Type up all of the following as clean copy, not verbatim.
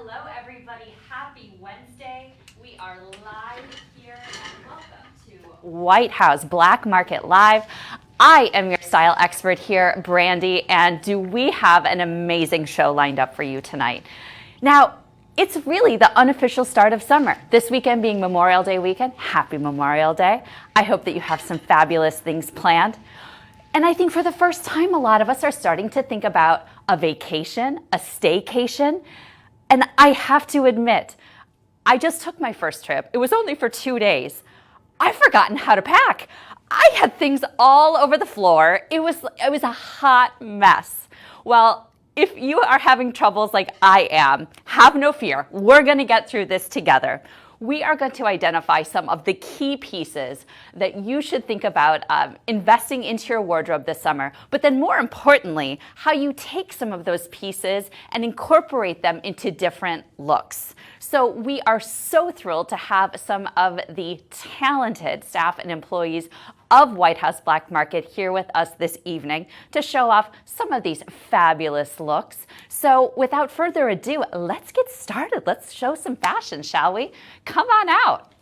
Hello, everybody. Happy Wednesday. We are live here, and welcome to White House Black Market Live. I am your style expert here, Brandy, and do we have an amazing show lined up for you tonight? Now, it's really the unofficial start of summer. This weekend being Memorial Day weekend. Happy Memorial Day. I hope that you have some fabulous things planned. And I think for the first time, a lot of us are starting to think about a vacation, a staycation. And I have to admit, I just took my first trip. It was only for 2 days. I've forgotten how to pack. I had things all over the floor. It was a hot mess. Well, if you are having troubles like I am, have no fear. We're going to get through this together. We are going to identify some of the key pieces that you should think about investing into your wardrobe this summer, but then more importantly, how you take some of those pieces and incorporate them into different looks. So we are so thrilled to have some of the talented staff and employees of White House Black Market here with us this evening to show off some of these fabulous looks. So without further ado, let's get started. Let's show some fashion, shall we? Come on out.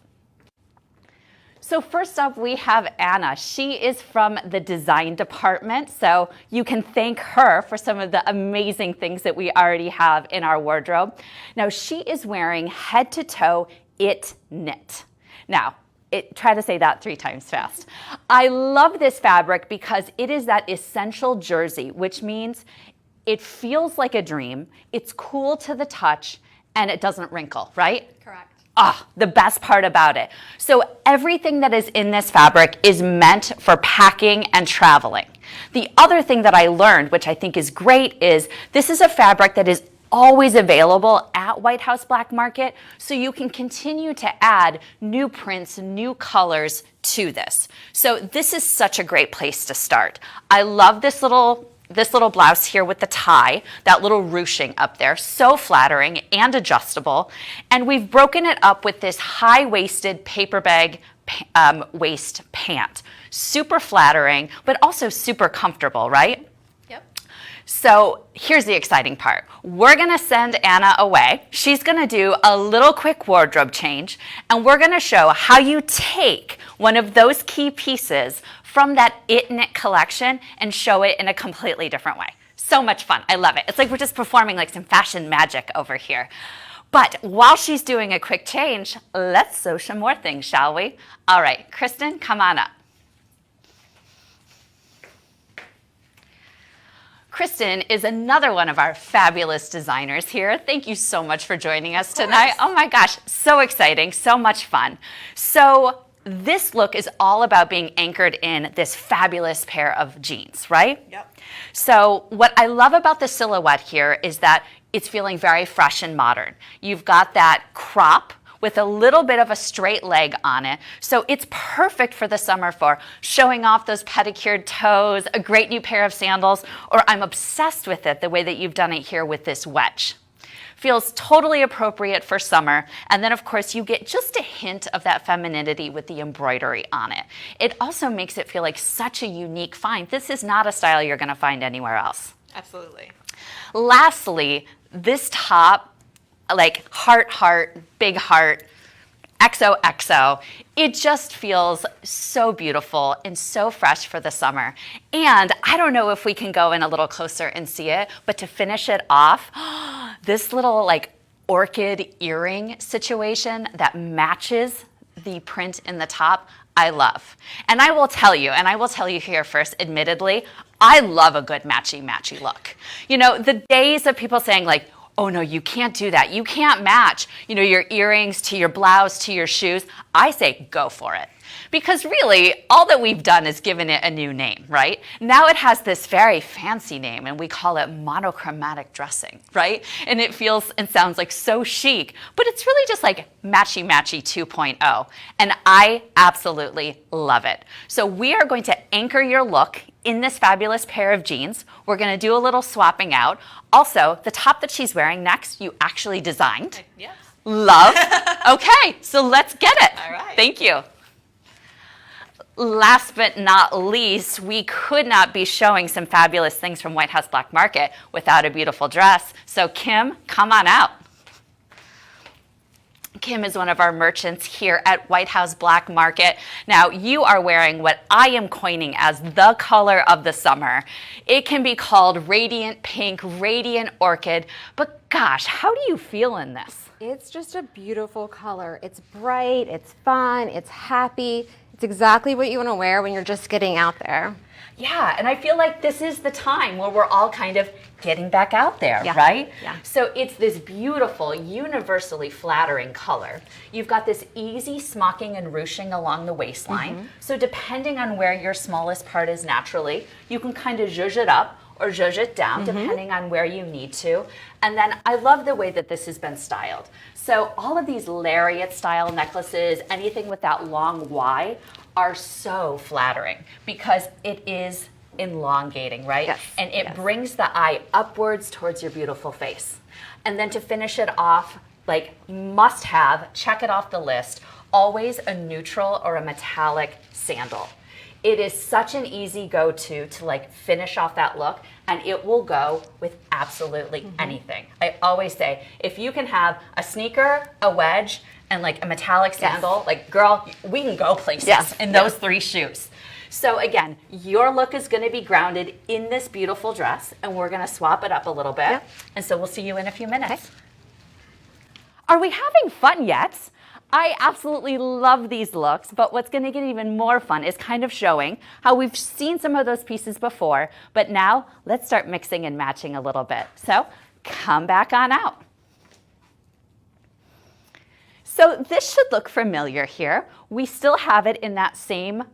So first up, we have Anna. She is from the design department, so you can thank her for some of the amazing things that we already have in our wardrobe. Now, she is wearing head-to-toe it knit. Now, try to say that 3 times fast. I love this fabric because it is that essential jersey, which means it feels like a dream, it's cool to the touch, and it doesn't wrinkle, right? Correct. The best part about it. So everything that is in this fabric is meant for packing and traveling. The other thing that I learned, which I think is great, is this is a fabric that is always available at White House Black Market, so you can continue to add new prints, new colors to this. So this is such a great place to start. I love this little blouse here with the tie, that little ruching up there, so flattering and adjustable. And we've broken it up with this high-waisted paper bag waist pant. Super flattering, but also super comfortable, right? So here's the exciting part. We're going to send Anna away. She's going to do a little quick wardrobe change, and we're going to show how you take one of those key pieces from that It Knit collection and show it in a completely different way. So much fun. I love it. It's like we're just performing like some fashion magic over here. But while she's doing a quick change, let's sew some more things, shall we? All right, Kristen, come on up. Kristen is another one of our fabulous designers here. Thank you so much for joining us tonight. Oh my gosh, so exciting, so much fun. So this look is all about being anchored in this fabulous pair of jeans, right? Yep. So what I love about the silhouette here is that it's feeling very fresh and modern. You've got that crop with a little bit of a straight leg on it. So it's perfect for the summer for showing off those pedicured toes, a great new pair of sandals, or I'm obsessed with it the way that you've done it here with this wedge. Feels totally appropriate for summer. And then of course you get just a hint of that femininity with the embroidery on it. It also makes it feel like such a unique find. This is not a style you're gonna find anywhere else. Absolutely. Lastly, this top, like heart, big heart, XOXO. It just feels so beautiful and so fresh for the summer. And I don't know if we can go in a little closer and see it, but to finish it off, this little like orchid earring situation that matches the print in the top, I love. And I will tell you here first, admittedly, I love a good matchy-matchy look. You know, the days of people saying like, oh no, you can't do that. You can't match, your earrings to your blouse, to your shoes. I say go for it. Because really, all that we've done is given it a new name, right? Now it has this very fancy name, and we call it monochromatic dressing, right? And it feels and sounds like so chic, but it's really just like matchy-matchy 2.0. And I absolutely love it. So we are going to anchor your look in this fabulous pair of jeans. We're going to do a little swapping out. Also, the top that she's wearing next, you actually designed. Yes. Love. Okay, so let's get it. All right. Thank you. Last but not least, we could not be showing some fabulous things from White House Black Market without a beautiful dress. So Kim, come on out. Kim is one of our merchants here at White House Black Market. Now, you are wearing what I am coining as the color of the summer. It can be called radiant pink, radiant orchid, but gosh, how do you feel in this? It's just a beautiful color. It's bright, it's fun, it's happy. It's exactly what you want to wear when you're just getting out there. Yeah, and I feel like this is the time where we're all kind of getting back out there, right? Yeah. So it's this beautiful, universally flattering color. You've got this easy smocking and ruching along the waistline. So depending on where your smallest part is naturally, you can kind of zhuzh it up or zhuzh it down, depending on where you need to. And then I love the way that this has been styled. So all of these lariat style necklaces, anything with that long Y, are so flattering because it is elongating, right? Yes. And it brings the eye upwards towards your beautiful face. And then to finish it off, like must have, check it off the list, always a neutral or a metallic sandal. It is such an easy go-to to like finish off that look, and it will go with absolutely anything. I always say, if you can have a sneaker, a wedge, and like a metallic sandal, like girl, we can go places in those three shoes. So again, your look is gonna be grounded in this beautiful dress, and we're gonna swap it up a little bit. And so we'll see you in a few minutes. Okay. Are we having fun yet? I absolutely love these looks, but what's gonna get even more fun is kind of showing how we've seen some of those pieces before, but now let's start mixing and matching a little bit. So come back on out. So this should look familiar here. We still have it in that same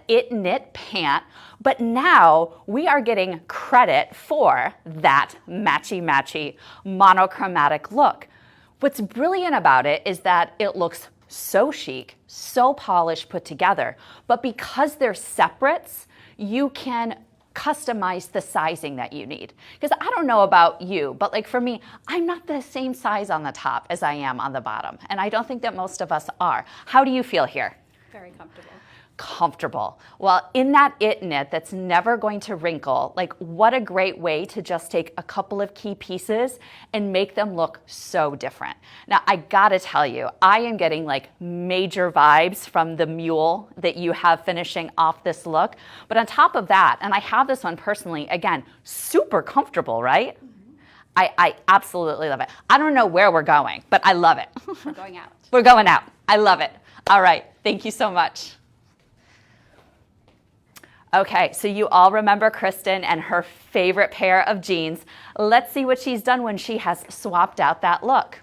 it knit pant, but now we are getting credit for that matchy-matchy monochromatic look. What's brilliant about it is that it looks so chic, so polished, put together, but because they're separates, you can customize the sizing that you need. Because I don't know about you, but like for me, I'm not the same size on the top as I am on the bottom. And I don't think that most of us are. How do you feel here? Very comfortable. Comfortable. Well, in that it knit that's never going to wrinkle, like what a great way to just take a couple of key pieces and make them look so different. Now, I gotta tell you, I am getting like major vibes from the mule that you have finishing off this look. But on top of that, and I have this one personally, again, super comfortable, right? I absolutely love it. I don't know where we're going, but I love it. We're going out. We're going out. I love it. All right. Thank you so much. Okay, so you all remember Kristen and her favorite pair of jeans. Let's see what she's done when she has swapped out that look.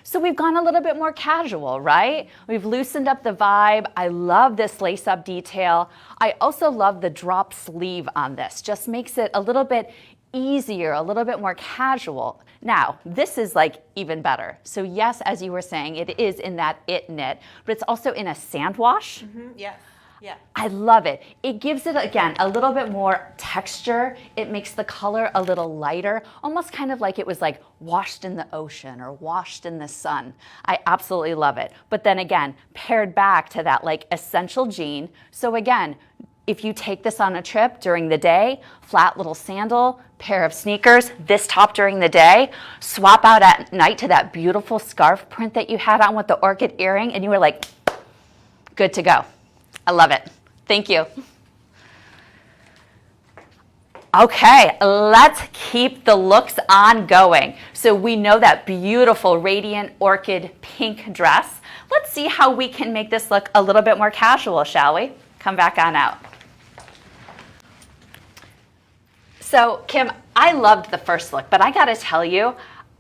So we've gone a little bit more casual, right? We've loosened up the vibe. I love this lace-up detail. I also love the drop sleeve on this. Just makes it a little bit easier, a little bit more casual. Now, this is like even better. So yes, as you were saying, it is in that it knit, but it's also in a sand wash. Yes. Yeah. I love it. It gives it, again, a little bit more texture. It makes the color a little lighter, almost kind of like it was like washed in the ocean or washed in the sun. I absolutely love it. But then again, paired back to that like essential jean. So again, if you take this on a trip during the day, flat little sandal, pair of sneakers, this top during the day, swap out at night to that beautiful scarf print that you had on with the orchid earring, and you were like, good to go. I love it. Thank you. Okay, let's keep the looks on going. So we know that beautiful radiant orchid pink dress. Let's see how we can make this look a little bit more casual, shall we? Come back on out. So Kim, I loved the first look, but I gotta tell you,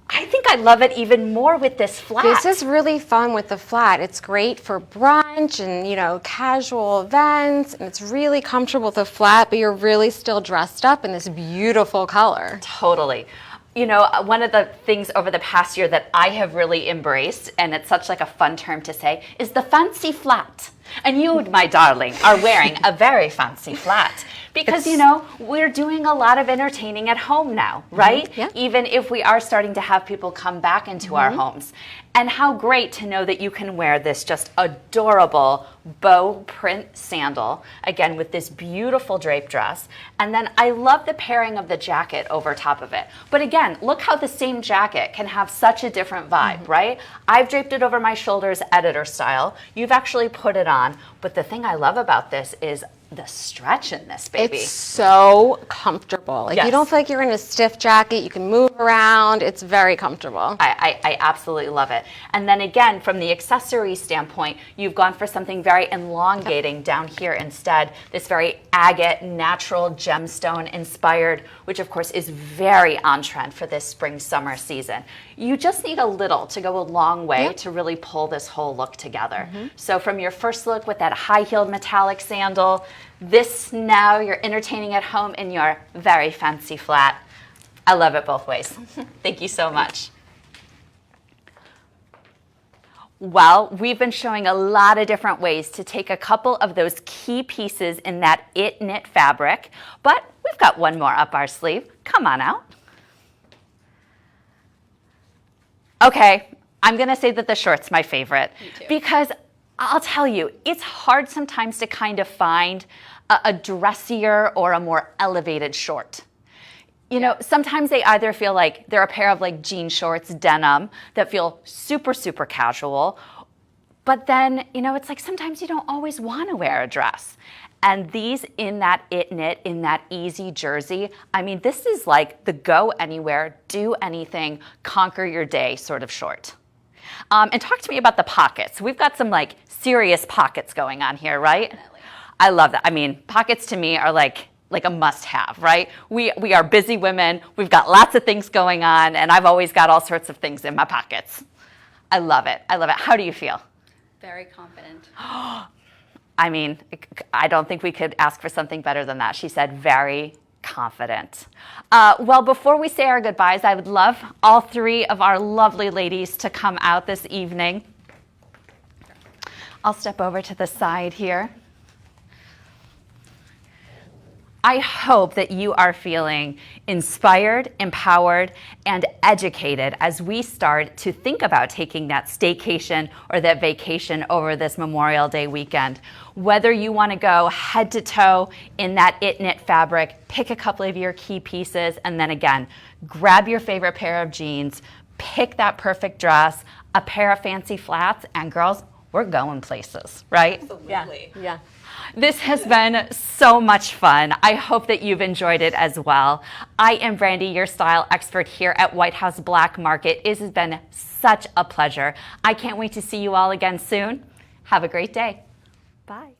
I think I love it even more with this flat. This is really fun with the flat. It's great for brunch and, you know, casual events, and it's really comfortable with the flat, but you're really still dressed up in this beautiful color. Totally. You know, one of the things over the past year that I have really embraced, and it's such like a fun term to say, is the fancy flat. And you, my darling, are wearing a very fancy flat because, you know, we're doing a lot of entertaining at home now, right? Yeah. Even if we are starting to have people come back into our homes. And how great to know that you can wear this just adorable bow print sandal, again, with this beautiful drape dress. And then I love the pairing of the jacket over top of it. But again, look how the same jacket can have such a different vibe, right? I've draped it over my shoulders, editor style. You've actually put it on. But the thing I love about this is the stretch in this baby. It's so comfortable. Like Yes. you don't feel like you're in a stiff jacket. You can move around. It's very comfortable. I absolutely love it. And then again, from the accessory standpoint, you've gone for something very elongating down here instead. This very agate, natural gemstone inspired, which of course is very on trend for this spring summer season. You just need a little to go a long way to really pull this whole look together. So from your first look with that high-heeled metallic sandal, this now you're entertaining at home in your very fancy flat. I love it both ways. Thank you so much. Well, we've been showing a lot of different ways to take a couple of those key pieces in that it knit fabric, but we've got one more up our sleeve. Come on out. Okay, I'm gonna say that the short's my favorite because I'll tell you, it's hard sometimes to kind of find a dressier or a more elevated short. You know, sometimes they either feel like they're a pair of like jean shorts, denim, that feel super, super casual. But then, you know, it's like sometimes you don't always want to wear a dress. And these in that it knit, in that easy jersey, I mean, this is like the go anywhere, do anything, conquer your day sort of short. And talk to me about the pockets. We've got some like serious pockets going on here, right? Definitely. I love that. I mean, pockets to me are like a must-have, right? We are busy women. We've got lots of things going on, and I've always got all sorts of things in my pockets. I love it. I love it. How do you feel? Very confident. I mean, I don't think we could ask for something better than that. She said very confident. Well, before we say our goodbyes, I would love all three of our lovely ladies to come out this evening. I'll step over to the side here. I hope that you are feeling inspired, empowered, and educated as we start to think about taking that staycation or that vacation over this Memorial Day weekend. Whether you want to go head to toe in that it knit fabric, pick a couple of your key pieces, and then again, grab your favorite pair of jeans, pick that perfect dress, a pair of fancy flats, and girls, we're going places, right? Absolutely. Yeah. This has been so much fun. I hope that you've enjoyed it as well. I am Brandy, your style expert here at White House Black Market. It has been such a pleasure. I can't wait to see you all again soon. Have a great day. Bye.